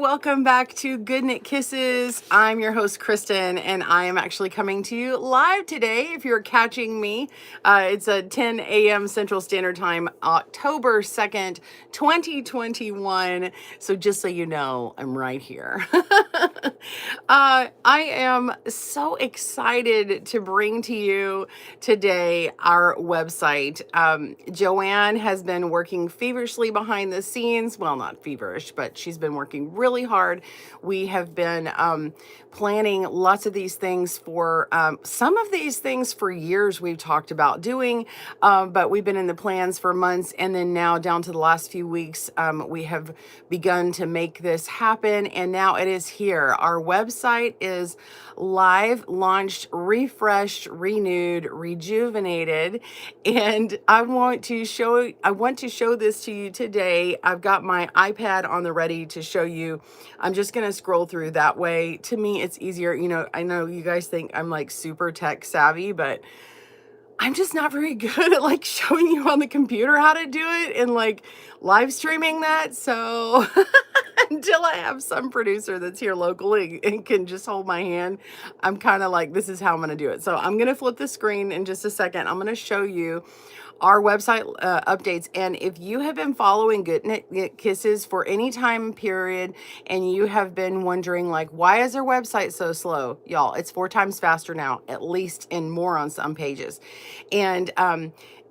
welcome back to GoodKnit Kisses. I'm your host, Kristen, and I am actually coming to you live today. If you're catching me, it's a 10 a.m. Central Standard Time, October 2nd, 2021. So just so you know, I'm right here. I am so excited to bring to you today our website. Joanne has been working feverishly behind the scenes. Well, not feverish, but she's been working really hard. We have been planning lots of these things for some of these things for years we've talked about doing, but we've been in the plans for months, and then now down to the last few weeks, we have begun to make this happen, and now it is here. Our website is live, launched, refreshed, renewed, rejuvenated, and I want to show this to you today. I've got my iPad on the ready to show you. I'm just going to scroll through that way. To me, it's easier. You know, I know you guys think I'm like super tech savvy, but I'm just not very good at like showing you on the computer how to do it and like live streaming that. So until I have some producer that's here locally and can just hold my hand, I'm kind of like, this is how I'm going to do it. So I'm going to flip the screen in just a second. I'm going to show you our website updates. And if you have been following GoodKnit Kisses for any time period and you have been wondering like, why is their website so slow? Y'all, it's 4 times faster now, at least, and more on some pages. And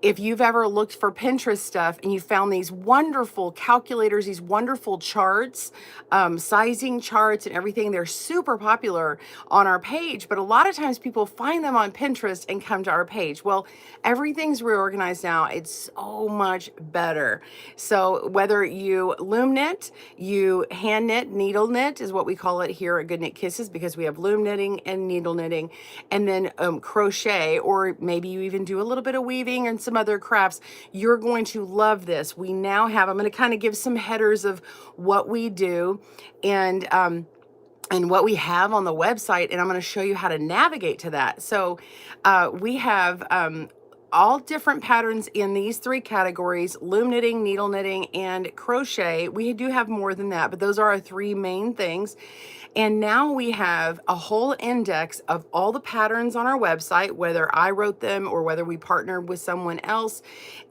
if you've ever looked for Pinterest stuff and you found these wonderful calculators, these wonderful charts, sizing charts and everything, they're super popular on our page, but a lot of times people find them on Pinterest and come to our page. Well, everything's reorganized now. It's so much better. So whether you loom knit, you hand knit, needle knit is what we call it here at GoodKnit Kisses, because we have loom knitting and needle knitting, and then crochet, or maybe you even do a little bit of weaving and some other crafts, you're going to love this. We now have, I'm going to kind of give some headers of what we do and what we have on the website, and I'm going to show you how to navigate to that. So we have all different patterns in these 3 categories: loom knitting, needle knitting, and crochet. We do have more than that, but those are our 3 main things. And now we have a whole index of all the patterns on our website, whether I wrote them or whether we partnered with someone else,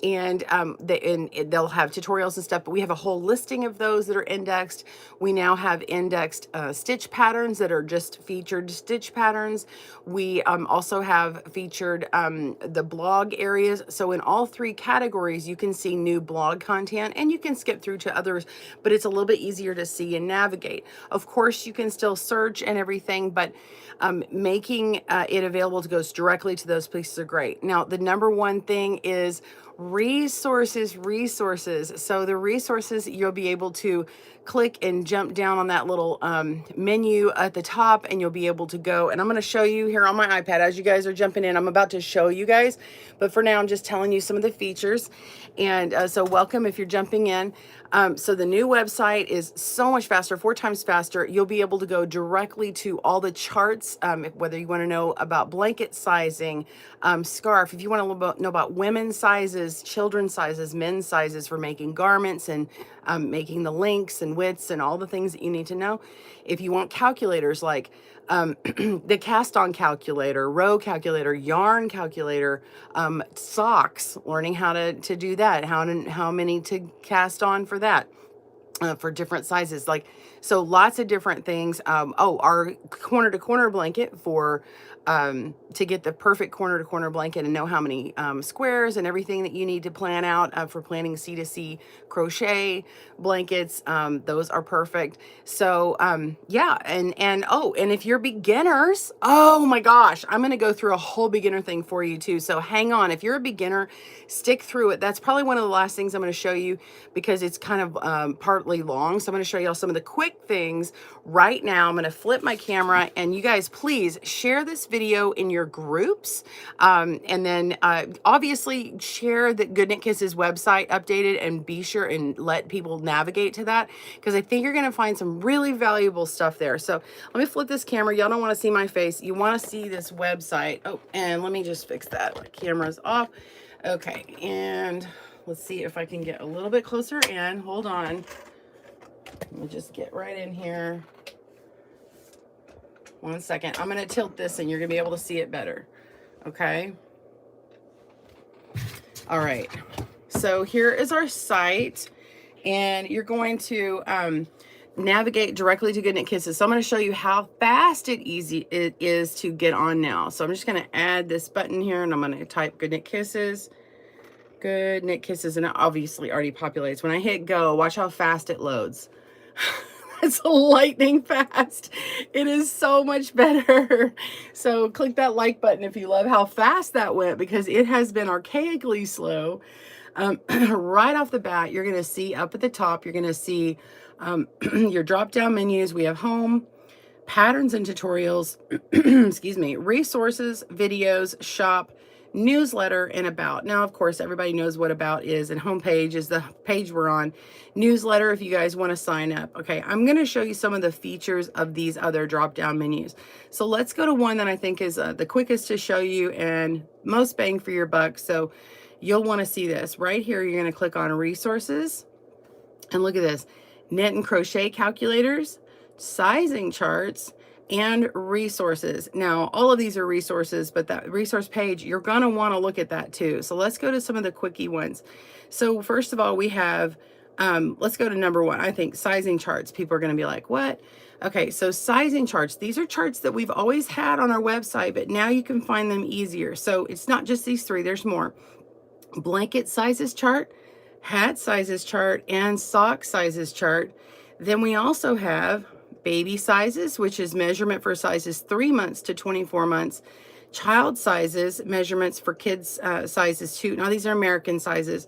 and they'll have tutorials and stuff, but we have a whole listing of those that are indexed. We now have indexed stitch patterns that are just featured stitch patterns. We also have featured the blog areas. So in all 3 categories, you can see new blog content, and you can skip through to others, but it's a little bit easier to see and navigate. Of course, you can still search and everything, but making it available to go directly to those places are great. Now, the number one thing is resources. So the resources, you'll be able to click and jump down on that little menu at the top, and you'll be able to go, and I'm going to show you here on my iPad as you guys are jumping in. I'm about to show you guys, but for now I'm just telling you some of the features. And so welcome if you're jumping in. So the new website is so much faster, 4 times faster. You'll be able to go directly to all the charts, whether you want to know about blanket sizing, scarf, if you want to know about women's sizes, children's sizes, men's sizes for making garments, and making the lengths and widths and all the things that you need to know. If you want calculators like the cast on calculator, row calculator, yarn calculator, socks, learning how to do that, how many to cast on for that, for different sizes, like, so lots of different things. Oh, our corner to corner blanket for to get the perfect corner to corner blanket and know how many squares and everything that you need to plan out for planning C2C crochet blankets. Those are perfect. So yeah, and oh, and if you're beginners, oh my gosh, I'm going to go through a whole beginner thing for you too. So hang on, if you're a beginner, stick through it. That's probably one of the last things I'm going to show you, because it's kind of partly long. So I'm going to show you all some of the quick things right now. I'm going to flip my camera, and you guys please share this video in your groups, and then obviously share the GoodKnit Kisses website updated, and be sure and let people navigate to that, because I think you're going to find some really valuable stuff there. So let me flip this camera. Y'all don't want to see my face. You want to see this website. Oh, and let me just fix that. My camera's off. Okay, and let's see if I can get a little bit closer in. Hold on. Let me just get right in here. 1 second. I'm going to tilt this and you're going to be able to see it better. Okay. All right. So here is our site, and you're going to navigate directly to GoodKnit Kisses. So I'm going to show you how fast it is to get on now. So I'm just going to add this button here, and I'm going to type GoodKnit Kisses. GoodKnit Kisses, and it obviously already populates. When I hit go, watch how fast it loads. It's lightning fast. It is so much better. So click that like button if you love how fast that went, because it has been archaically slow. Right off the bat, you're going to see up at the top, you're going to see your drop down menus. We have home, patterns and tutorials, excuse me, resources, videos, shop, newsletter, and about. Now, of course, everybody knows what about is, and homepage is the page we're on. Newsletter, if you guys want to sign up. Okay, I'm going to show you some of the features of these other drop down menus. So let's go to one that I think is the quickest to show you and most bang for your buck. So you'll want to see this right here. You're going to click on resources, and look at this: knit and crochet calculators, sizing charts, and resources. Now, all of these are resources, but that resource page, you're going to want to look at that too. So let's go to some of the quickie ones. So first of all, we have, let's go to number one. I think sizing charts. People are going to be like, what? Okay, so sizing charts. These are charts that we've always had on our website, but now you can find them easier. So it's not just these three, there's more. Blanket sizes chart, hat sizes chart, and sock sizes chart. Then we also have baby sizes, which is measurement for sizes 3 months to 24 months. Child sizes, measurements for kids sizes 2. Now these are American sizes.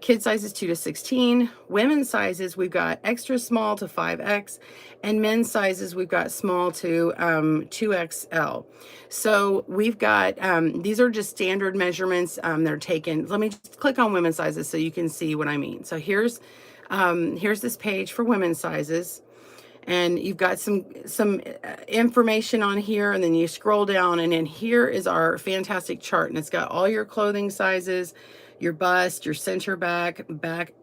Kid sizes 2 to 16. Women's sizes, we've got extra small to 5X. And men's sizes, we've got small to 2XL. So we've got, these are just standard measurements. They're taken. Let me just click on women's sizes so you can see what I mean. So here's this page for women's sizes. And you've got some information on here, and then you scroll down, and then here is our fantastic chart, and it's got all your clothing sizes, your bust, your center back,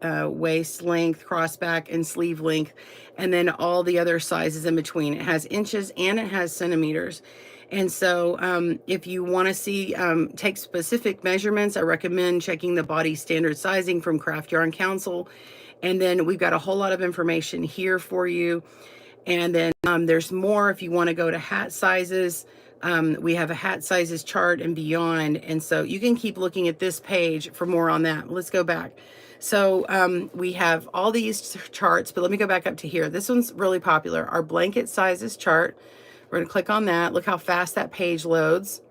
waist length, cross back, and sleeve length, and then all the other sizes in between. It has inches and it has centimeters. And so if you want to see, take specific measurements, I recommend checking the body standard sizing from Craft Yarn Council. And then we've got a whole lot of information here for you. And then there's more if you want to go to hat sizes. We have a hat sizes chart and beyond. And so you can keep looking at this page for more on that. Let's go back. So we have all these charts, but let me go back up to here. This one's really popular. Our blanket sizes chart. We're going to click on that. Look how fast that page loads.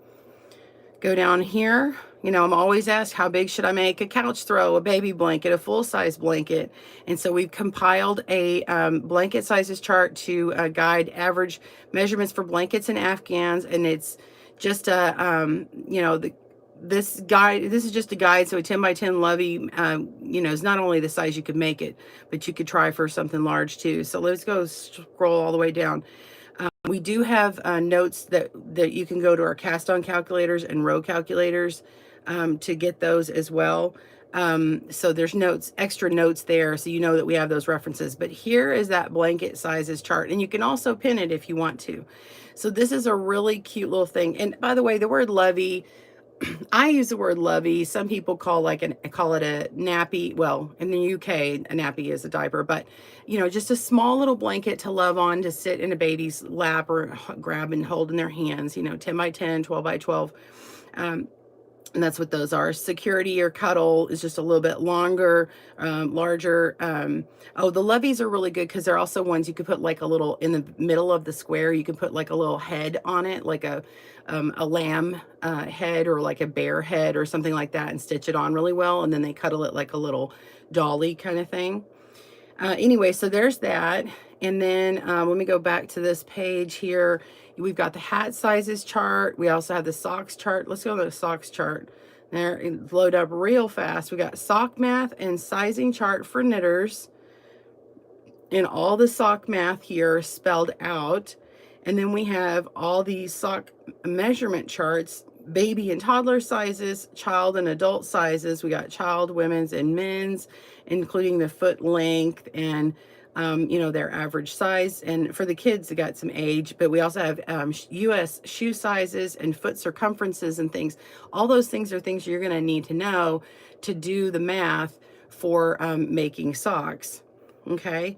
Go down here. You know, I'm always asked, how big should I make a couch throw, a baby blanket, a full-size blanket? And so we've compiled a blanket sizes chart to guide average measurements for blankets and Afghans. And it's just a, you know, this is just a guide. So a 10 by 10 lovey, you know, is not only the size you could make it, but you could try for something large too. So let's go scroll all the way down. We do have notes that you can go to our cast on calculators and row calculators to get those as well. So there's notes, extra notes there, so you know that we have those references. But here is that blanket sizes chart, and you can also pin it if you want to. So this is a really cute little thing. And by the way, the word lovey, I use the word lovey. Some people call it a nappy. Well, in the UK, a nappy is a diaper, but you know, just a small little blanket to love on, to sit in a baby's lap or grab and hold in their hands, you know, 10 by 10, 12 by 12. And that's what those are. Security or cuddle is just a little bit longer, larger. Oh, the loveys are really good because they're also ones you could put like a little, in the middle of the square, you can put like a little head on it, like a lamb head or like a bear head or something like that, and stitch it on really well. And then they cuddle it like a little dolly kind of thing. Anyway, so there's that. And then let me go back to this page here. We've got the hat sizes chart. We also have the socks chart. Let's go to the socks chart. There, it load up real fast. We got sock math and sizing chart for knitters. And all the sock math here spelled out. And then we have all these sock measurement charts, baby and toddler sizes, child and adult sizes. We got child, women's, and men's, including the foot length and you know, their average size. And for the kids, they got some age, but we also have US shoe sizes and foot circumferences and things. All those things are things you're going to need to know to do the math for making socks. Okay.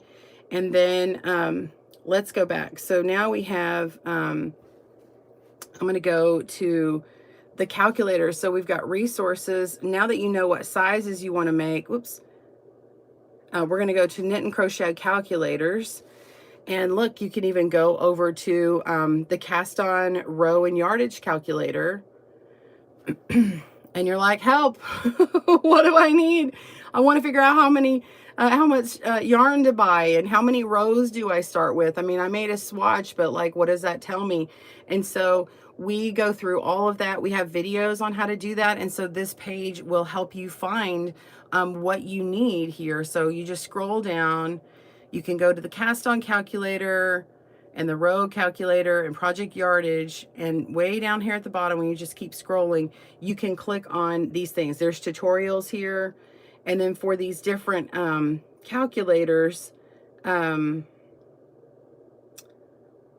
And then let's go back. So now we have, I'm going to go to the calculator. So we've got resources. Now that you know what sizes you want to make, whoops, we're going to go to knit and crochet calculators. And look, you can even go over to the cast on row and yardage calculator. And you're like, help, what do I need? I want to figure out how much yarn to buy and how many rows do I start with? I mean, I made a swatch, but like, what does that tell me? And so we go through all of that. We have videos on how to do that. And so this page will help you find what you need here. So you just scroll down, you can go to the cast on calculator and the row calculator and project yardage, and way down here at the bottom, when you just keep scrolling, you can click on these things. There's tutorials here. And then for these different calculators, Joanne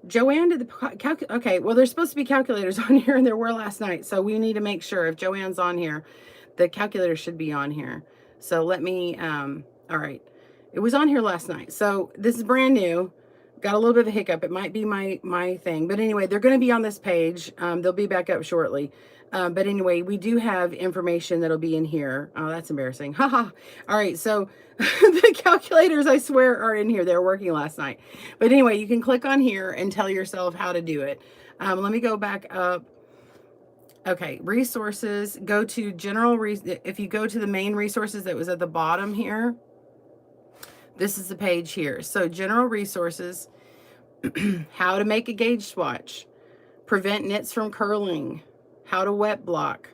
did the okay, well, there's supposed to be calculators on here, and there were last night. So we need to make sure if Joanne's on here, the calculator should be on here. So let me, all right. It was on here last night. So this is brand new. Got a little bit of a hiccup. It might be my thing. But anyway, they're going to be on this page. They'll be back up shortly. But anyway, we do have information that'll be in here. Oh, that's embarrassing. Haha. All right. So the calculators, I swear, are in here. They were working last night. But anyway, you can click on here and tell yourself how to do it. Let me go back up. Okay, resources, go to general, if you go to the main resources that was at the bottom here, this is the page here. So general resources, how to make a gauge swatch, prevent knits from curling, how to wet block,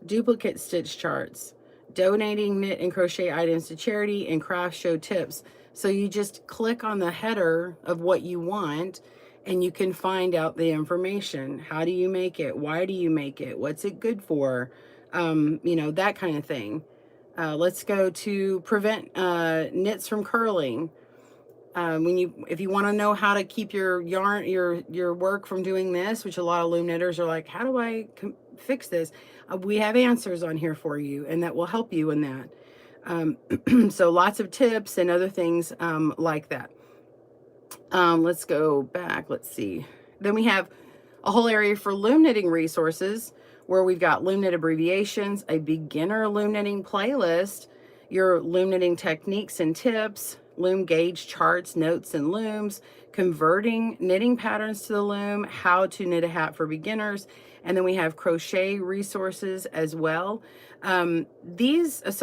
duplicate stitch charts, donating knit and crochet items to charity, and craft show tips. So you just click on the header of what you want, and you can find out the information. How do you make it? Why do you make it? What's it good for? You know, that kind of thing. Let's go to prevent knits from curling. If you want to know how to keep your yarn, your work from doing this, which a lot of loom knitters are like, how do I fix this? We have answers on here for you, and that will help you in that. So lots of tips and other things like that. Let's go back. Let's see. Then we have a whole area for loom knitting resources, where we've got loom knit abbreviations, a beginner loom knitting playlist, your loom knitting techniques and tips, loom gauge charts, notes and looms, converting knitting patterns to the loom, how to knit a hat for beginners, and then we have crochet resources as well. So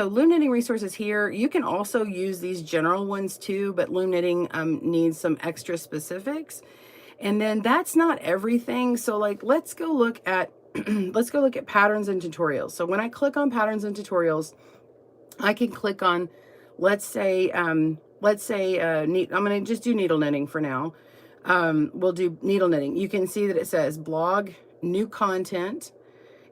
loom knitting resources here, you can also use these general ones too, but loom knitting needs some extra specifics. And then that's not everything. So like, let's go look at let's go look at patterns and tutorials. So when I click on patterns and tutorials, I can click on, let's say I'm going to just do needle knitting for now. We'll do needle knitting. You can see that it says blog, new content,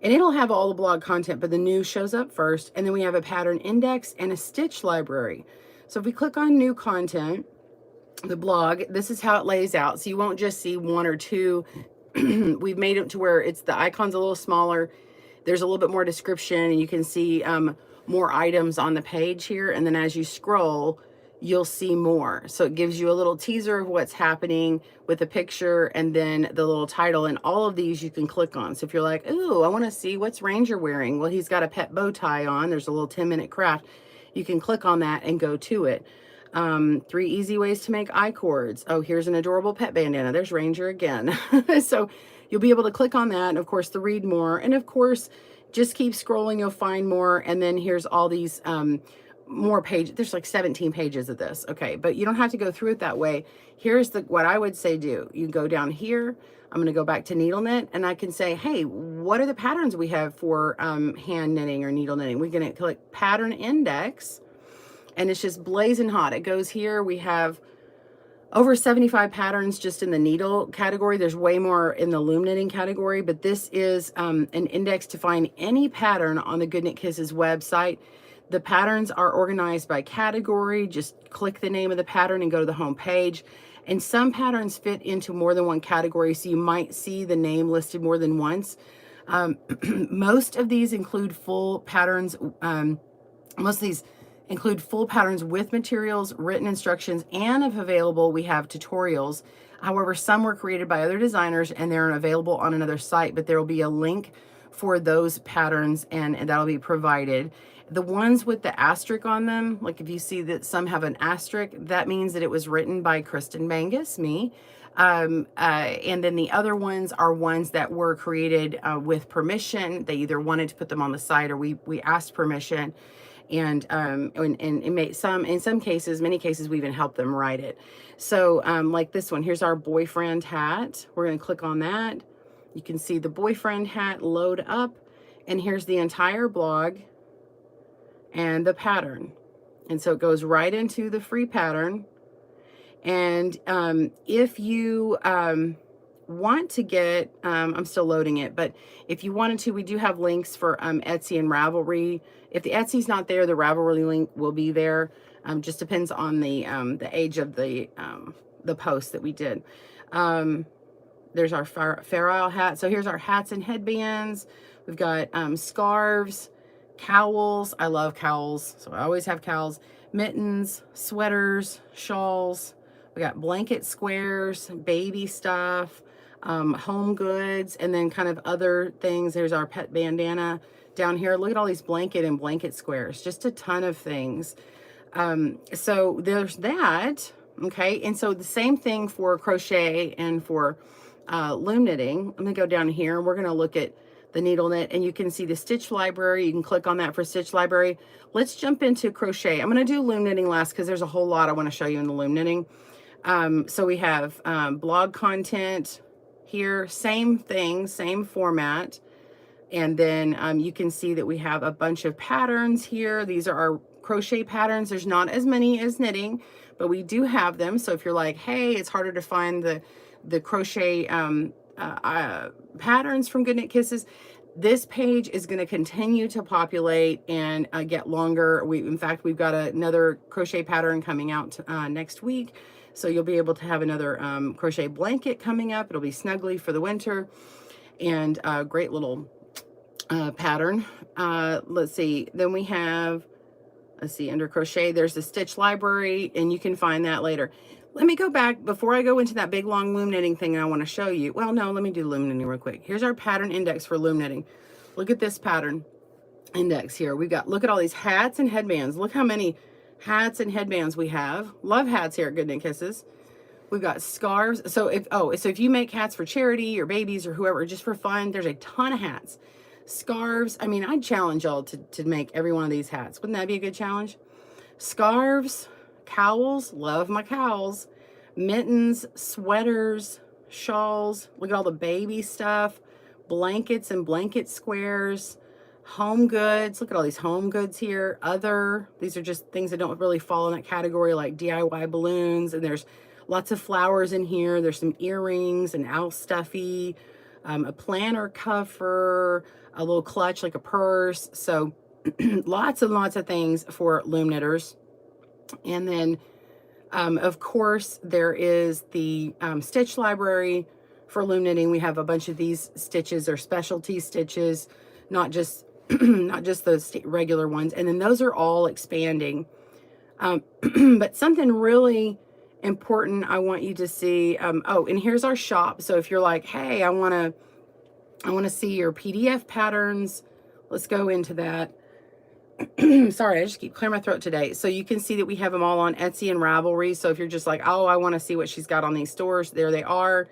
and it'll have all the blog content, but the new shows up first. And then we have a pattern index and a stitch library. So if we click on new content, the blog, this is how it lays out. So you won't just see one or two. We've made it to where it's the icon's a little smaller. There's a little bit more description, and you can see more items on the page here. And then as you scroll, you'll see more. So it gives you a little teaser of what's happening with the picture, and then the little title, and all of these you can click on. So if you're like, ooh, I want to see what's Ranger wearing. Well, he's got a pet bow tie on. There's a little 10-minute craft. You can click on that and go to it. 3 easy ways to make I-cords. Oh, here's an adorable pet bandana. There's Ranger again. So you'll be able to click on that, and of course, to read more. And of course, just keep scrolling, you'll find more. And then here's all these more pages. There's like 17 pages of this. Okay, but you don't have to go through it that way. Here's what I would say do. You go down here. I'm going to go back to needle knit, and I can say, hey, what are the patterns we have for hand knitting or needle knitting? We're going to click pattern index, and it's just blazing hot. It goes here. We have over 75 patterns just in the needle category. There's way more in the loom knitting category, but this is an index to find any pattern on the GoodKnit Kisses website The patterns are organized by category. Just click the name of the pattern and go to the home page. And some patterns fit into more than one category, so you might see the name listed more than once. Most of these include full patterns. Most of these include full patterns with materials, written instructions, and if available, we have tutorials. However, some were created by other designers and they're available on another site, but there will be a link for those patterns and that'll be provided. The ones with the asterisk on them, like if you see that some have an asterisk, that means that it was written by Kristen, me. And then the other ones are ones that were created with permission. They either wanted to put them on the site or we asked permission. And in some cases, many cases, we even help them write it. So like this one, here's our boyfriend hat. We're going to click on that. You can see the boyfriend hat load up, and here's the entire blog and the pattern. And so it goes right into the free pattern. And if you want to get, I'm still loading it, but if you wanted to, we do have links for Etsy and Ravelry. If the Etsy's not there, the Ravelry link will be there. Just depends on the age of the post that we did. There's our Fair Isle hat. So here's our hats and headbands. We've got scarves, cowls. I love cowls, so I always have cowls. Mittens, sweaters, shawls. We got blanket squares, baby stuff, home goods, and then kind of other things. There's our pet bandana down here. Look at all these blanket squares, just a ton of things. So there's that. Okay, and so the same thing for crochet and for loom knitting. I'm gonna go down here and we're gonna look at the needle knit, and you can see the stitch library. You can click on that for stitch library. Let's jump into crochet. I'm gonna do loom knitting last because there's a whole lot I want to show you in the loom knitting. So we have blog content here, same thing, same format. And then you can see that we have a bunch of patterns here. These are our crochet patterns. There's not as many as knitting, but we do have them. So if you're like, hey, it's harder to find the crochet patterns from GoodKnit Kisses, this page is going to continue to populate and get longer. In fact, we've got another crochet pattern coming out next week. So you'll be able to have another crochet blanket coming up. It'll be snuggly for the winter, and a great little pattern. Let's see. Then we have, let's see, under crochet, there's the stitch library, and you can find that later. Let me go back before I go into that big long loom knitting thing I want to show you. Well, no, let me do loom knitting real quick. Here's our pattern index for loom knitting. Look at this pattern index here. We've got, look at all these hats and headbands. Look how many hats and headbands we have. Love hats here at GoodKnit Kisses. We've got scarves. So if you make hats for charity or babies or whoever, just for fun, there's a ton of hats. Scarves. I mean, I'd challenge y'all to make every one of these hats. Wouldn't that be a good challenge? Scarves, cowls, love my cowls, mittens, sweaters, shawls. Look at all the baby stuff, blankets and blanket squares, home goods. Look at all these home goods here. These are just things that don't really fall in that category, like DIY balloons. And there's lots of flowers in here. There's some earrings, an owl stuffy, a planner cover, a little clutch like a purse. So lots and lots of things for loom knitters. And then of course there is the stitch library for loom knitting. We have a bunch of these stitches. They're specialty stitches, not just not just the regular ones. And then those are all expanding. But something really important I want you to see. Oh, and here's our shop. So if you're like, hey, I want to see your PDF patterns, let's go into that. Sorry, I just keep clearing my throat today. So you can see that we have them all on Etsy and Ravelry. So if you're just like, oh, I want to see what she's got on these stores, there they are.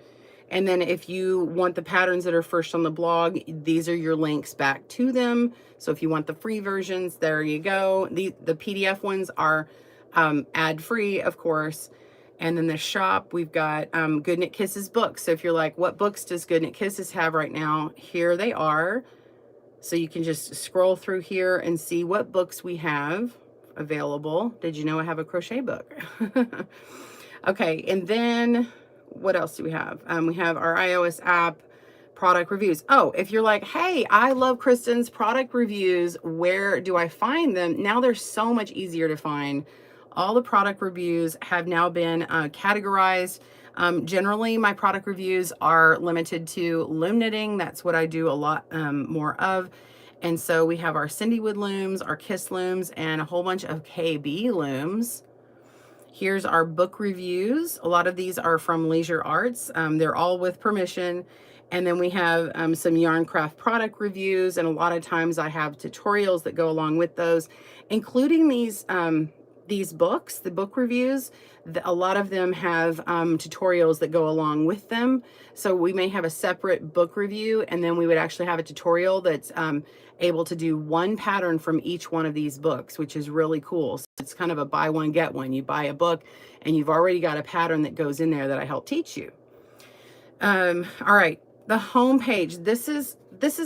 And then if you want the patterns that are first on the blog, these are your links back to them. So if you want the free versions, there you go. The PDF ones are ad-free, of course. And then the shop, we've got GoodKnit Kisses books. So if you're like, what books does GoodKnit Kisses have right now? Here they are. So you can just scroll through here and see what books we have available. Did you know I have a crochet book? Okay, and then what else do we have? We have our iOS app, product reviews. Oh, if you're like, hey, I love Kristen's product reviews, where do I find them? Now they're so much easier to find. All the product reviews have now been categorized. Generally, my product reviews are limited to loom knitting. That's what I do a lot more of. And so we have our Cindywood looms, our Kiss looms, and a whole bunch of KB looms. Here's our book reviews. A lot of these are from Leisure Arts. They're all with permission. And then we have some yarn craft product reviews. And a lot of times I have tutorials that go along with those, including these books, the book reviews. A lot of them have tutorials that go along with them. So we may have a separate book review, and then we would actually have a tutorial that's able to do one pattern from each one of these books, which is really cool. So it's kind of a buy one, get one. You buy a book and you've already got a pattern that goes in there that I help teach you. All right, the home page. This is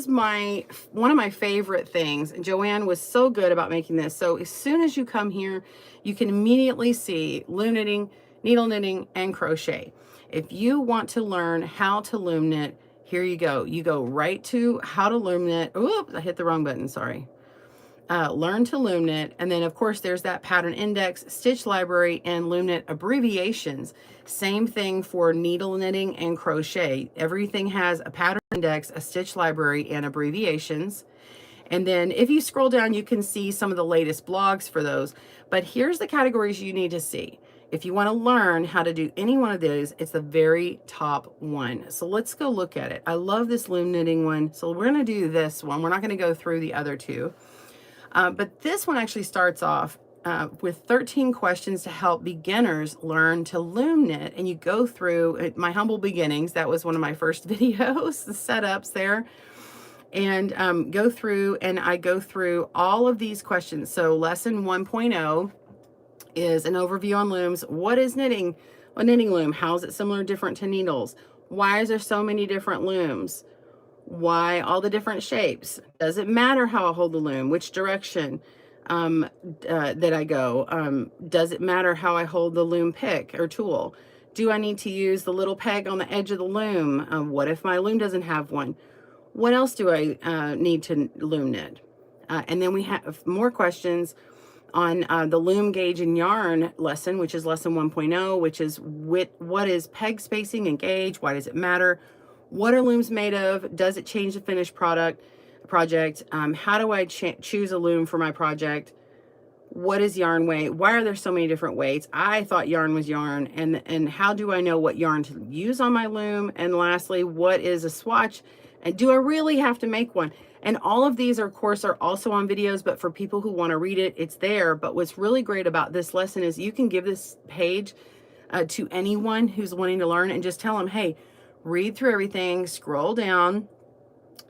one of my favorite things, and Joanne was so good about making this. So as soon as you come here, you can immediately see loom knitting, needle knitting, and crochet. If you want to learn how to loom knit, here you go. You go right to how to loom knit. Oops, I hit the wrong button, sorry. Learn to loom knit, and then of course there's that pattern index, stitch library, and loom knit abbreviations. Same thing for needle knitting and crochet. Everything has a pattern index, a stitch library, and abbreviations. And then if you scroll down, you can see some of the latest blogs for those. But here's the categories you need to see. If you want to learn how to do any one of these, it's the very top one. So let's go look at it. I love this loom knitting one. So we're going to do this one. We're not going to go through the other two. But this one actually starts off with 13 questions to help beginners learn to loom knit. And you go through my humble beginnings. That was one of my first videos, the setups there. And go through, and I go through all of these questions. So lesson 1.0 is an overview on looms. What is knitting? A knitting loom. How is it similar or different to needles? Why is there so many different looms? Why all the different shapes? Does it matter how I hold the loom? Which direction that I go? Does it matter how I hold the loom pick or tool? Do I need to use the little peg on the edge of the loom? What if my loom doesn't have one? What else do I need to loom knit? And then we have more questions on the loom gauge and yarn lesson, which is lesson 1.0, which is what is peg spacing and gauge? Why does it matter? What are looms made of? Does it change the finished project? How do I choose a loom for my project? What is yarn weight? Why are there so many different weights? I thought yarn was yarn. And how do I know what yarn to use on my loom? And lastly, what is a swatch? And do I really have to make one? And all of these, of course, are also on videos, but for people who want to read it, it's there. But what's really great about this lesson is you can give this page to anyone who's wanting to learn and just tell them, hey, read through everything, scroll down,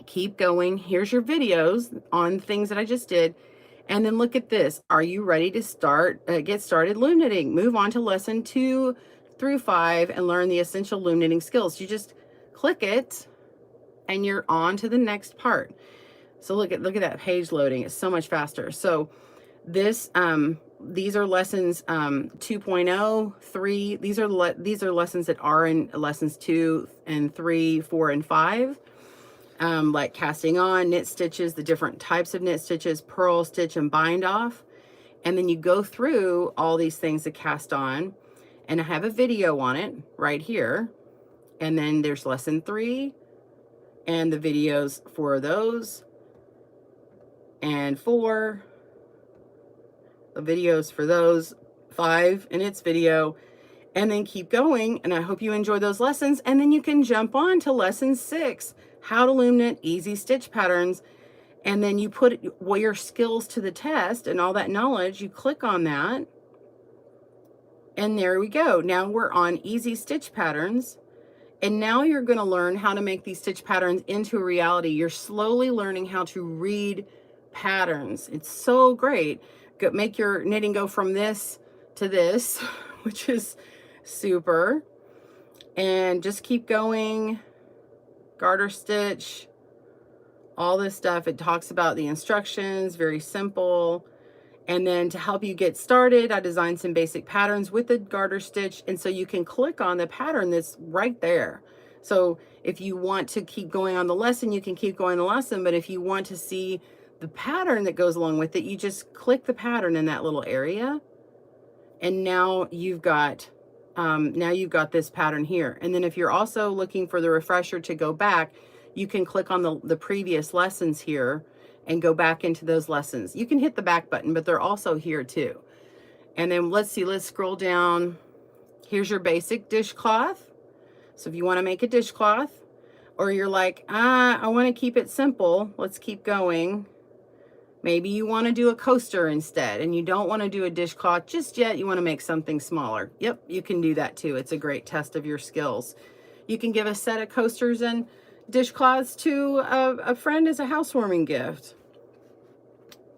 keep going. Here's your videos on things that I just did. And then look at this. Are you ready to get started loom knitting? Move on to lesson 2 through 5 and learn the essential loom knitting skills. You just click it and you're on to the next part. So look at that page loading. It's so much faster. So this these are lessons 2.0, 3. These are lessons that are in lessons 2 and 3, 4, and 5. Like casting on, knit stitches, the different types of knit stitches, purl, stitch, and bind off. And then you go through all these things to cast on, and I have a video on it right here. And then there's lesson 3 and the videos for those, and 4, the videos for those, 5 in its video, and then keep going. And I hope you enjoy those lessons. And then you can jump on to lesson 6, how to loom knit easy stitch patterns. And then you put your skills to the test and all that knowledge. You click on that, and there we go. Now we're on easy stitch patterns. And now you're going to learn how to make these stitch patterns into a reality. You're slowly learning how to read patterns. It's so great. Make your knitting go from this to this, which is super. And just keep going. Garter stitch, all this stuff. It talks about the instructions, very simple. And then to help you get started, I designed some basic patterns with the garter stitch. And so you can click on the pattern that's right there. So if you want to keep going on the lesson, you can keep going the lesson. But if you want to see the pattern that goes along with it, you just click the pattern in that little area. And now you've got this pattern here. And then if you're also looking for the refresher to go back, you can click on the previous lessons here and go back into those lessons. You can hit the back button, but they're also here too. And then let's scroll down. Here's your basic dishcloth. So if you want to make a dishcloth, or you're like, I want to keep it simple, let's keep going. Maybe you want to do a coaster instead, and you don't want to do a dishcloth just yet. You want to make something smaller. Yep, you can do that too. It's a great test of your skills. You can give a set of coasters and dishcloths to a friend as a housewarming gift.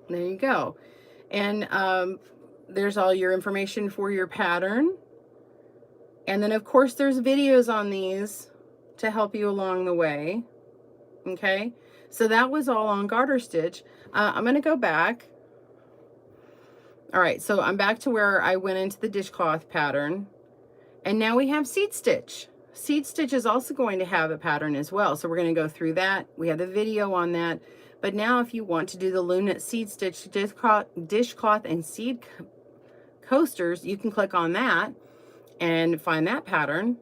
There you go. And there's all your information for your pattern. And then, of course, there's videos on these to help you along the way. Okay, so that was all on garter stitch. I'm going to go back. All right, so I'm back to where I went into the dishcloth pattern. And now we have seed stitch. Seed stitch is also going to have a pattern as well. So we're going to go through that. We have the video on that. But now if you want to do the Loom Knit seed stitch dishcloth and seed coasters, you can click on that and find that pattern.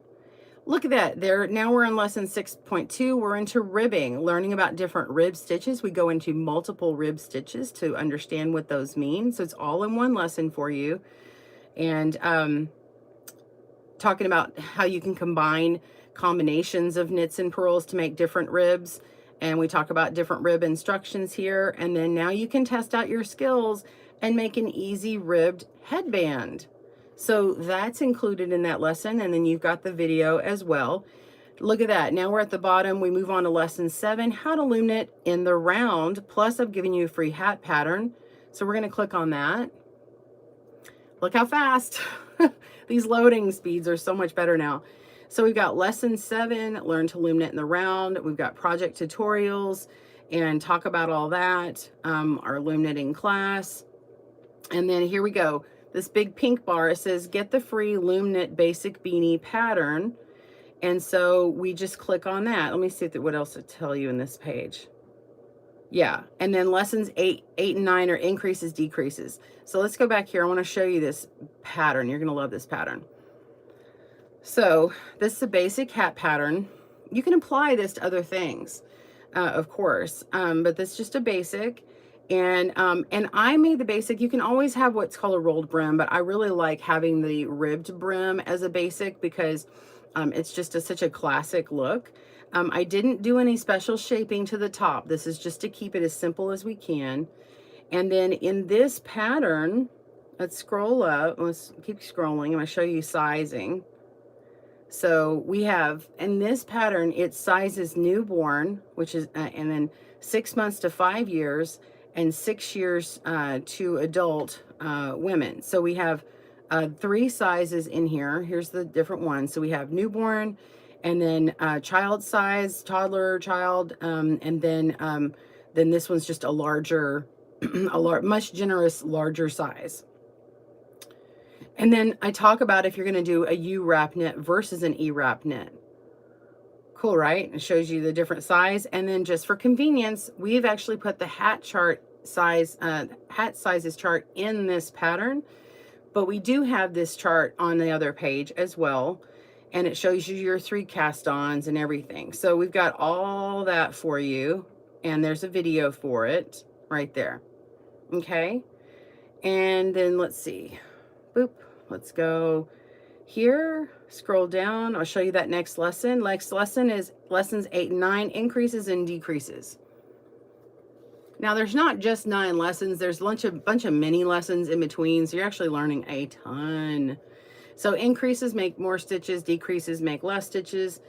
Look at that. There, now we're in lesson 6.2. We're into ribbing, learning about different rib stitches. We go into multiple rib stitches to understand what those mean. So it's all in one lesson for you. And talking about how you can combine combinations of knits and purls to make different ribs. And we talk about different rib instructions here. And then now you can test out your skills and make an easy ribbed headband. So that's included in that lesson, and then you've got the video as well. Look at that. Now we're at the bottom. We move on to lesson 7, how to loom knit in the round. Plus I've given you a free hat pattern. So we're going to click on that. Look how fast. These loading speeds are so much better now. So we've got lesson 7, learn to loom knit in the round. We've got project tutorials and talk about all that, our loom knitting class. And then here we go. This big pink bar, it says get the free Loom Knit basic beanie pattern. And so we just click on that. Let me see what else to tell you in this page. Yeah, and then lessons 8 and 9 are increases, decreases. So let's go back here. I want to show you this pattern. You're going to love this pattern. So this is a basic hat pattern. You can apply this to other things, of course, but this is just a basic. And I made the basic. You can always have what's called a rolled brim, but I really like having the ribbed brim as a basic because it's just such a classic look. I didn't do any special shaping to the top. This is just to keep it as simple as we can. And then in this pattern, let's scroll up. Let's keep scrolling. I'm going to show you sizing. So we have, in this pattern, it sizes newborn, which is, and then 6 months to 5 years, and 6 years to adult women. So we have 3 sizes in here. Here's the different ones. So we have newborn, and then child size, toddler, child, and then this one's just a larger, much generous, larger size. And then I talk about if you're going to do a U-wrap knit versus an E-wrap knit. Cool, right? It shows you the different size. And then just for convenience, we've actually put the hat chart size, hat sizes chart in this pattern, but we do have this chart on the other page as well. And it shows you your 3 cast-ons and everything. So we've got all that for you. And there's a video for it right there. Okay. And then let's see. Boop. Let's go here, scroll down. I'll show you that next lesson. Next lesson is lessons 8 and 9, increases and decreases. Now there's not just 9 lessons, there's a bunch of mini lessons in between, so you're actually learning a ton. So increases make more stitches, decreases make less stitches,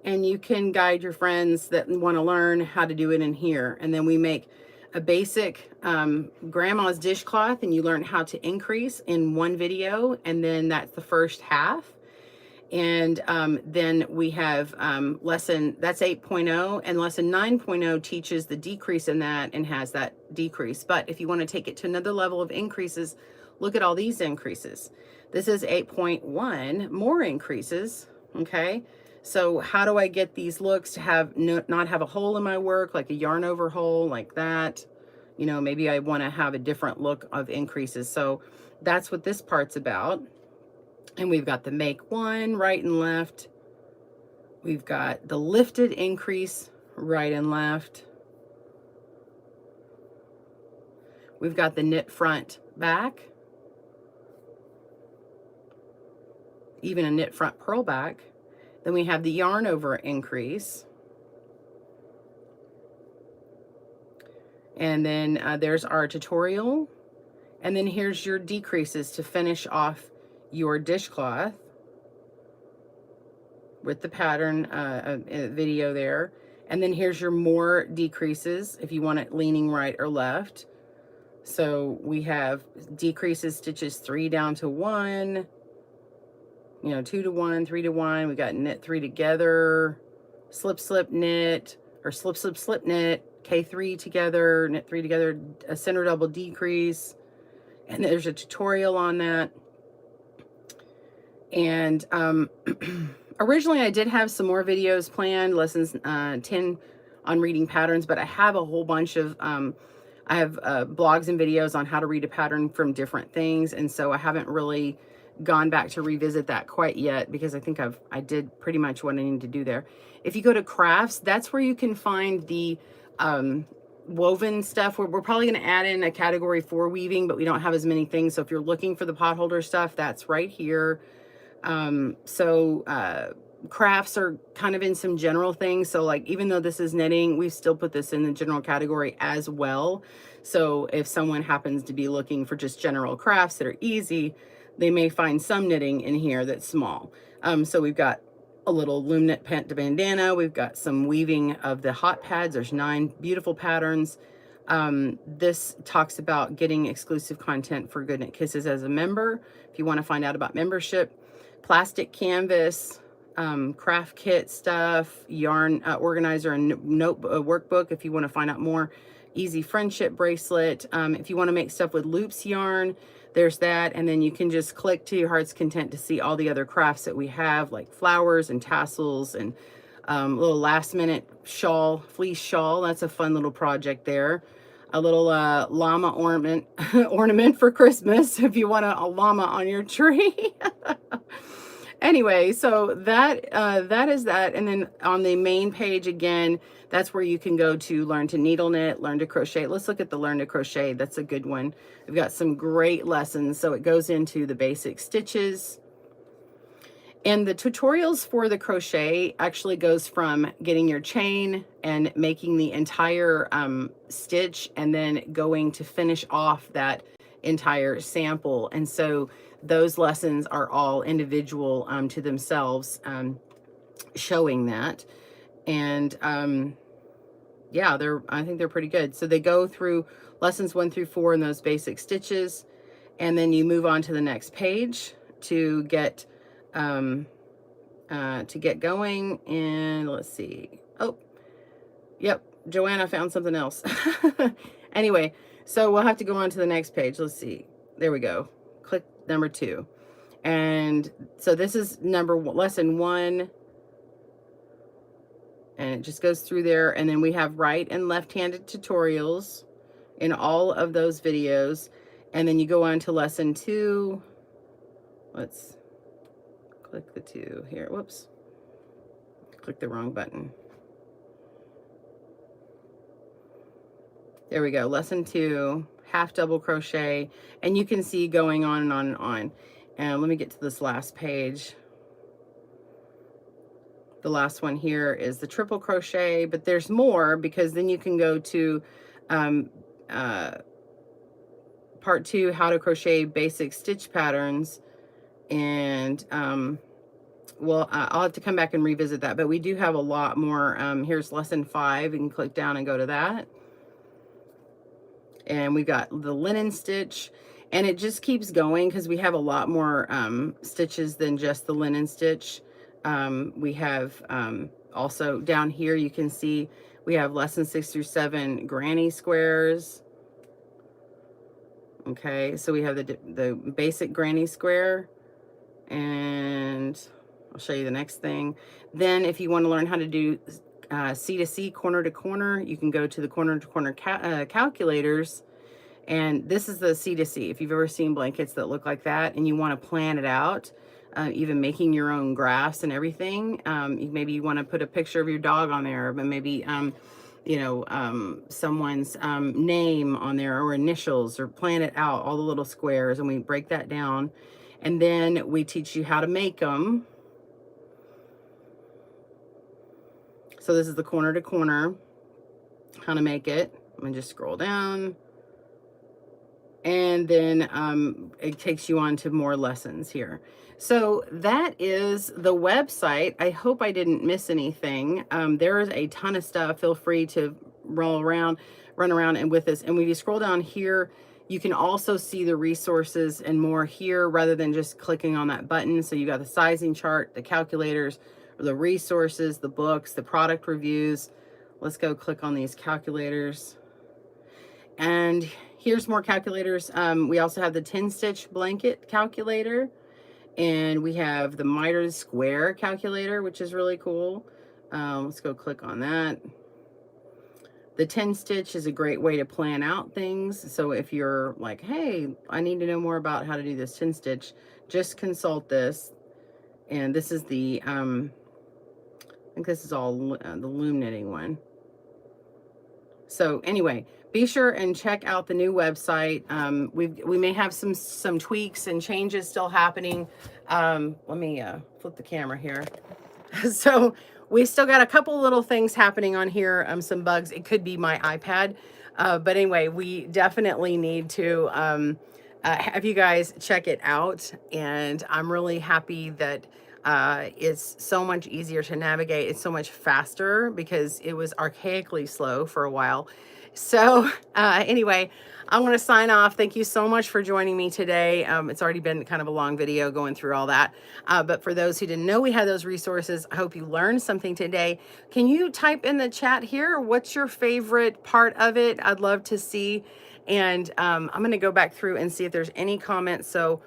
and you can guide your friends that want to learn how to do it in here. And then we make a basic grandma's dishcloth, and you learn how to increase in one video, and then that's the first half. And then we have lesson, that's 8.0, and lesson 9.0 teaches the decrease in that and has that decrease. But if you want to take it to another level of increases, look at all these increases. This is 8.1, more increases, okay? So how do I get these looks to have not have a hole in my work, like a yarn over hole like that? You know, maybe I want to have a different look of increases. So that's what this part's about. And we've got the make one, right and left. We've got the lifted increase, right and left. We've got the knit front back, even a knit front purl back. Then we have the yarn over increase. And then there's our tutorial. And then here's your decreases to finish off your dishcloth with the pattern video there. And then here's your more decreases if you want it leaning right or left. So we have decreases stitches 3 down to 1, you know, 2 to 1, 3 to 1. We got knit 3 together, slip slip knit, or slip slip slip knit, K3 together, knit 3 together, a center double decrease. And there's a tutorial on that. And originally I did have some more videos planned, lessons 10 on reading patterns, but I have a whole bunch of I have blogs and videos on how to read a pattern from different things, and so I haven't really gone back to revisit that quite yet, because I think I did pretty much what I need to do there. If you go to crafts, that's where you can find the woven stuff. We're probably going to add in a category for weaving, but we don't have as many things. So if you're looking for the potholder stuff, that's right here. Crafts are kind of in some general things. So like, even though this is knitting, we still put this in the general category as well. So if someone happens to be looking for just general crafts that are easy, they may find some knitting in here that's small. So we've got a little loom knit pant bandana. We've got some weaving of the hot pads. There's 9 beautiful patterns. This talks about getting exclusive content for GoodKnit Kisses as a member. If you want to find out about membership, plastic canvas, craft kit stuff, yarn organizer and note workbook if you want to find out more, easy friendship bracelet. If you want to make stuff with loops yarn, there's that. And then you can just click to your heart's content to see all the other crafts that we have, like flowers and tassels and little last minute shawl, fleece shawl. That's a fun little project there. A little llama ornament for Christmas if you want a llama on your tree. Anyway, so that is that. And then on the main page again, that's where you can go to learn to needle knit, learn to crochet. Let's look at the learn to crochet. That's a good one. We've got some great lessons. So it goes into the basic stitches. And the tutorials for the crochet actually goes from getting your chain and making the entire stitch and then going to finish off that entire sample. And so those lessons are all individual to themselves, showing that. And yeah, I think they're pretty good. So they go through lessons 1 through 4 in those basic stitches, and then you move on to the next page to get going. And let's see. Oh, yep, Joanna found something else. Anyway, so we'll have to go on to the next page. Let's see. There we go. Click number 2. And so this is lesson 1. And it just goes through there. And then we have right and left-handed tutorials in all of those videos. And then you go on to lesson 2. Let's click the 2 here. Whoops. Click the wrong button. There we go. Lesson 2, half double crochet. And you can see going on and on and on. And let me get to this last page. The last one here is the triple crochet, but there's more, because then you can go to part 2, how to crochet basic stitch patterns. And well, I'll have to come back and revisit that, but we do have a lot more. Here's lesson 5. You can click down and go to that. And we've got the linen stitch, and it just keeps going because we have a lot more stitches than just the linen stitch. We have also down here, you can see we have lesson 6 through 7 granny squares. Okay, so we have the basic granny square, and I'll show you the next thing. Then if you want to learn how to do C to C, corner to corner, you can go to the corner to corner calculators. And this is the C to C. If you've ever seen blankets that look like that and you want to plan it out, even making your own graphs and everything, maybe you want to put a picture of your dog on there, but maybe someone's name on there or initials, or plan it out, all the little squares, and we break that down. And then we teach you how to make them. So this is the corner to corner, how to make it. I'm gonna just scroll down. And then it takes you on to more lessons here. So that is the website. I hope I didn't miss anything. There is a ton of stuff. Feel free to run around and with this. And when you scroll down here, you can also see the resources and more here rather than just clicking on that button. So you got the sizing chart, the calculators, the resources, the books, the product reviews. Let's go click on these calculators. And here's more calculators. We also have the 10 stitch blanket calculator, and we have the miter square calculator, which is really cool. Let's go click on that. The 10 stitch is a great way to plan out things. So if you're like, hey, I need to know more about how to do this 10 stitch, just consult this. And this is the, I think this is all the Loom knitting one. So anyway, be sure and check out the new website. We may have some tweaks and changes still happening. Let me flip the camera here. So we still got a couple little things happening on here. Some bugs. It could be my iPad. But anyway, we definitely need to have you guys check it out. And I'm really happy that it's so much easier to navigate. It's so much faster because it was archaically slow for a while. So anyway, I'm going to sign off. Thank you so much for joining me today. It's already been kind of a long video going through all that. But for those who didn't know we had those resources, I hope you learned something today. Can you type in the chat here, what's your favorite part of it? I'd love to see. And I'm going to go back through and see if there's any comments. So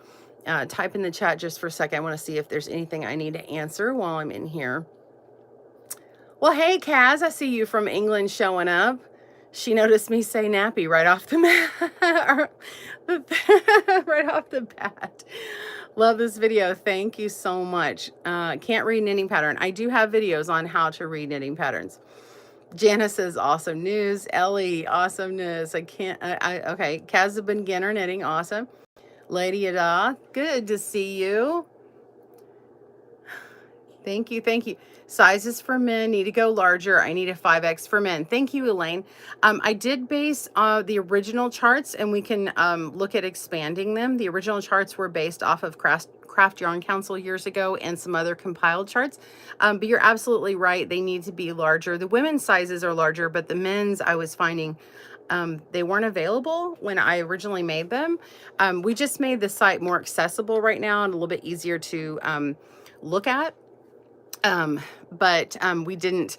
type in the chat just for a second. I want to see if there's anything I need to answer while I'm in here. Well, hey, Kaz, I see you from England showing up. She noticed me say nappy right off the right off the bat. Love this video. Thank you so much. Can't read knitting pattern. I do have videos on how to read knitting patterns. Jana says awesome news. Ellie, awesome news. Okay. Kaz, a beginner knitting. Awesome. Lady Ada, good to see you. Thank you. Thank you. Sizes for men need to go larger. I need a 5X for men. Thank you, Elaine. I did base the original charts, and we can look at expanding them. The original charts were based off of Craft Yarn Council years ago and some other compiled charts. But you're absolutely right. They need to be larger. The women's sizes are larger, but the men's, I was finding they weren't available when I originally made them. We just made the site more accessible right now and a little bit easier to look at. But we didn't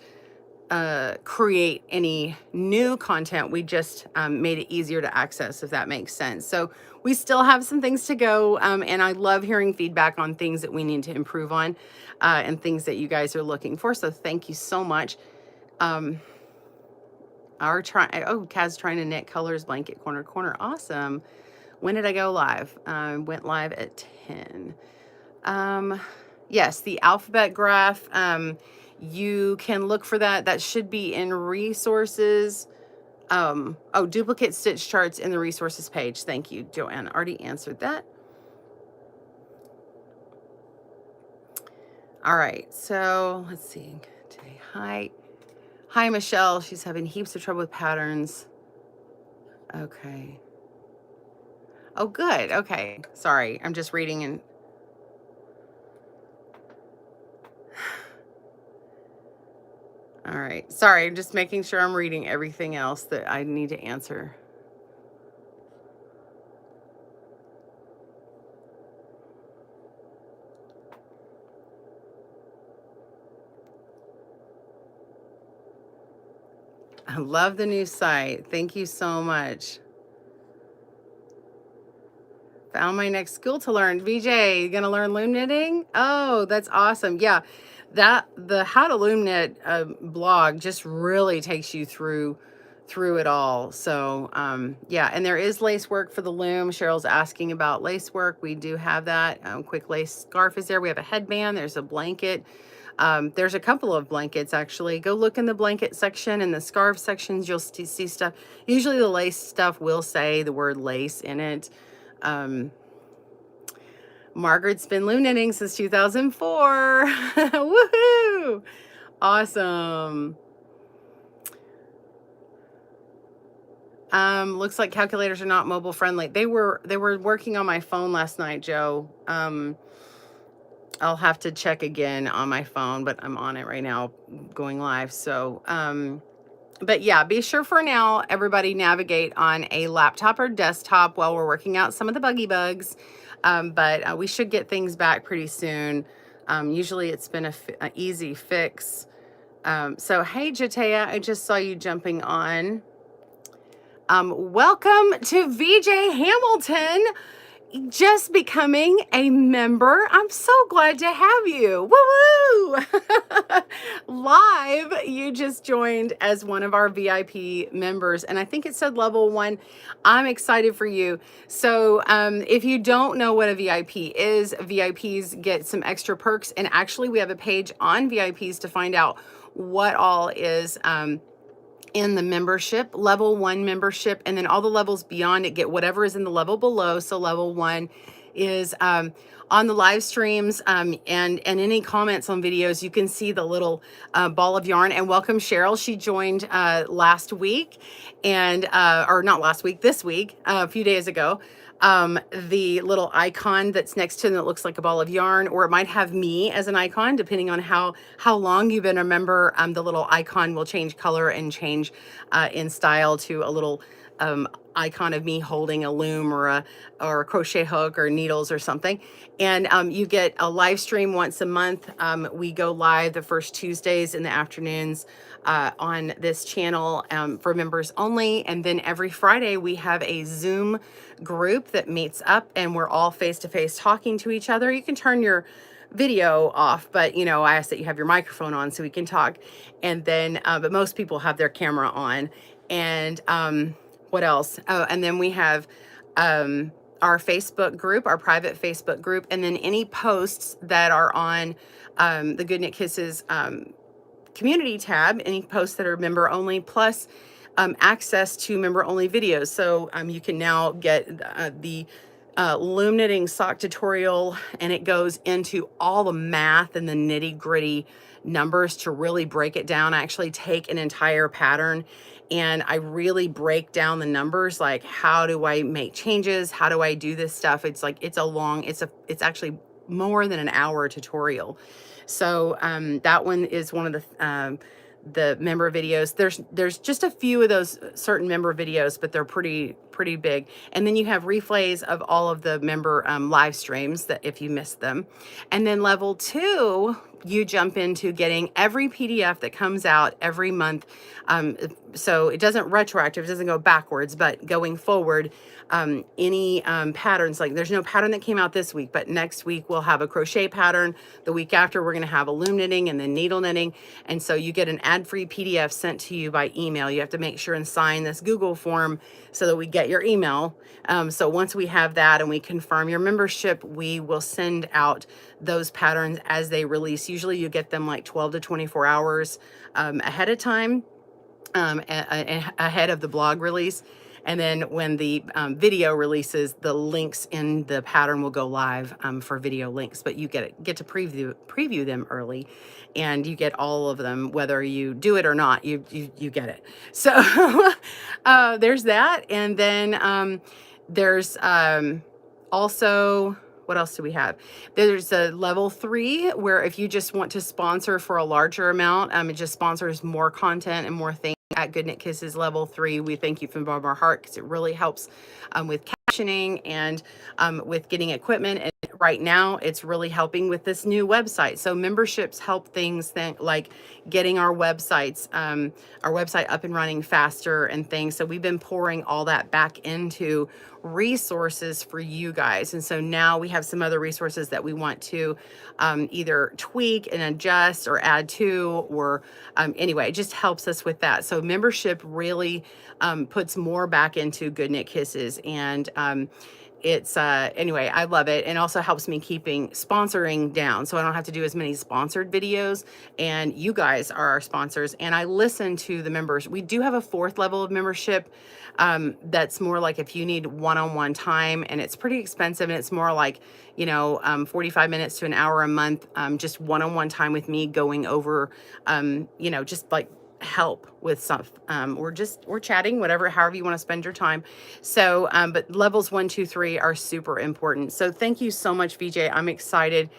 create any new content. We just made it easier to access, if that makes sense. So we still have some things to go, and I love hearing feedback on things that we need to improve on and things that you guys are looking for. So thank you so much. Kaz trying to knit colors blanket corner to corner. Awesome. When did I go live? Went live at 10. Yes, the alphabet graph. You can look for that. That should be in resources. Duplicate stitch charts in the resources page. Thank you, Joanne. Already answered that. All right, so let's see. Today, hi, Michelle. She's having heaps of trouble with patterns. Okay. Oh, good. Okay. Sorry, I'm just reading and. All right. Sorry, I'm just making sure I'm reading everything else that I need to answer. I love the new site. Thank you so much. Found my next skill to learn. VJ, you gonna learn loom knitting? Oh, that's awesome. Yeah, the How to Loom Knit blog just really takes you through it all. So yeah, and there is lace work for the loom. Cheryl's asking about lace work. We do have that. Quick lace scarf is there. We have a headband. There's a blanket. There's a couple of blankets actually. Go look in the blanket section and the scarf sections. You'll see stuff. Usually the lace stuff will say the word lace in it. Margaret's been loom knitting since 2004. Woohoo! Awesome. Looks like calculators are not mobile friendly. They were working on my phone last night, Joe. I'll have to check again on my phone, but I'm on it right now going live. So, but yeah, be sure for now, everybody navigate on a laptop or desktop while we're working out some of the buggy bugs. But we should get things back pretty soon. Usually it's been a easy fix. So, hey, Jatea, I just saw you jumping on. Welcome to VJ Hamilton, just becoming a member. I'm so glad to have you. Woo woo! Live, you just joined as one of our VIP members, and I think it said level 1. I'm excited for you. So if you don't know what a VIP is, VIPs get some extra perks, and actually we have a page on VIPs to find out what all is in the membership. Level 1 membership, and then all the levels beyond it get whatever is in the level below. So level 1 is on the live streams and any comments on videos, you can see the little ball of yarn. And welcome Cheryl. She joined last week, and or not last week, this week, a few days ago. The little icon that's next to them that looks like a ball of yarn, or it might have me as an icon, depending on how long you've been a member. The little icon will change color and change in style to a little icon of me holding a loom or a crochet hook or needles or something. And you get a live stream once a month. We go live the first Tuesdays in the afternoons on this channel for members only. And then every Friday we have a Zoom group that meets up, and we're all face-to-face talking to each other. You can turn your video off, but you know, I ask that you have your microphone on so we can talk. And then but most people have their camera on. And what else? Oh, and then we have our Facebook group, our private Facebook group, and then any posts that are on the GoodKnit Kisses community tab, any posts that are member only, plus access to member only videos. So you can now get the loom knitting sock tutorial, and it goes into all the math and the nitty gritty numbers to really break it down. I actually take an entire pattern and I really break down the numbers, like how do I make changes? How do I do this stuff? It's like, it's actually more than an hour tutorial. So that one is one of the member videos. There's just a few of those certain member videos, but they're pretty big. And then you have replays of all of the member live streams that if you missed them. And then level 2, you jump into getting every PDF that comes out every month. So it doesn't retroactive, it doesn't go backwards, but going forward, any patterns, like there's no pattern that came out this week, but next week we'll have a crochet pattern. The week after we're going to have a loom knitting and then needle knitting. And so you get an ad-free PDF sent to you by email. You have to make sure and sign this Google form so that we get your email. So once we have that and we confirm your membership, we will send out those patterns as they release. Usually you get them like 12 to 24 hours ahead of time, ahead of the blog release. And then when the video releases, the links in the pattern will go live for video links, but you get to preview them early, and you get all of them, whether you do it or not, you get it. So there's that. And then there's also, what else do we have? There's a level 3 where if you just want to sponsor for a larger amount, it just sponsors more content and more things. At GoodKnit Kisses level 3, we thank you from the bottom of our heart, because it really helps with captioning and with getting equipment, and it right now it's really helping with this new website. So memberships help things like getting our website up and running faster and things. So we've been pouring all that back into resources for you guys. And so now we have some other resources that we want to either tweak and adjust or add to, or anyway, it just helps us with that. So membership really puts more back into GoodKnit Kisses. And it's anyway, I love it, and also helps me keeping sponsoring down, so I don't have to do as many sponsored videos, and you guys are our sponsors, and I listen to the members. We do have a 4th level of membership that's more like if you need one-on-one time, and it's pretty expensive, and it's more like, you know, 45 minutes to an hour a month, just one-on-one time with me, going over you know, just like help with stuff. We're chatting, whatever, however you want to spend your time. So but levels 1, 2, 3 are super important. So thank you so much, VJ. I'm excited.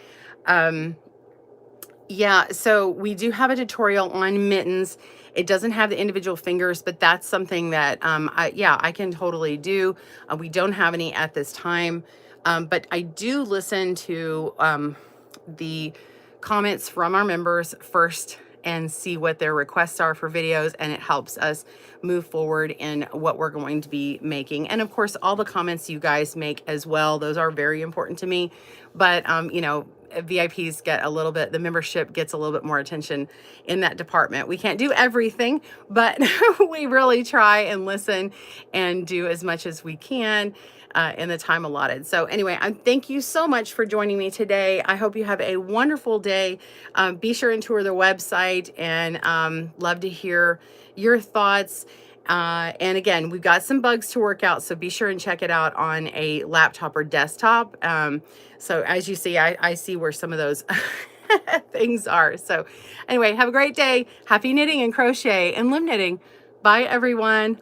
Yeah, so we do have a tutorial on mittens. It doesn't have the individual fingers, but that's something that I can totally do. We don't have any at this time, but I do listen to the comments from our members first and see what their requests are for videos, and it helps us move forward in what we're going to be making. And of course, all the comments you guys make as well, those are very important to me. But you know, VIPs get a little bit, the membership gets a little bit more attention in that department. We can't do everything, but we really try and listen and do as much as we can in the time allotted. So anyway, thank you so much for joining me today. I hope you have a wonderful day. Be sure and tour their website, and love to hear your thoughts. And again, we've got some bugs to work out, so be sure and check it out on a laptop or desktop. So as you see, I see where some of those things are. So anyway, have a great day. Happy knitting and crochet and loom knitting. Bye, everyone.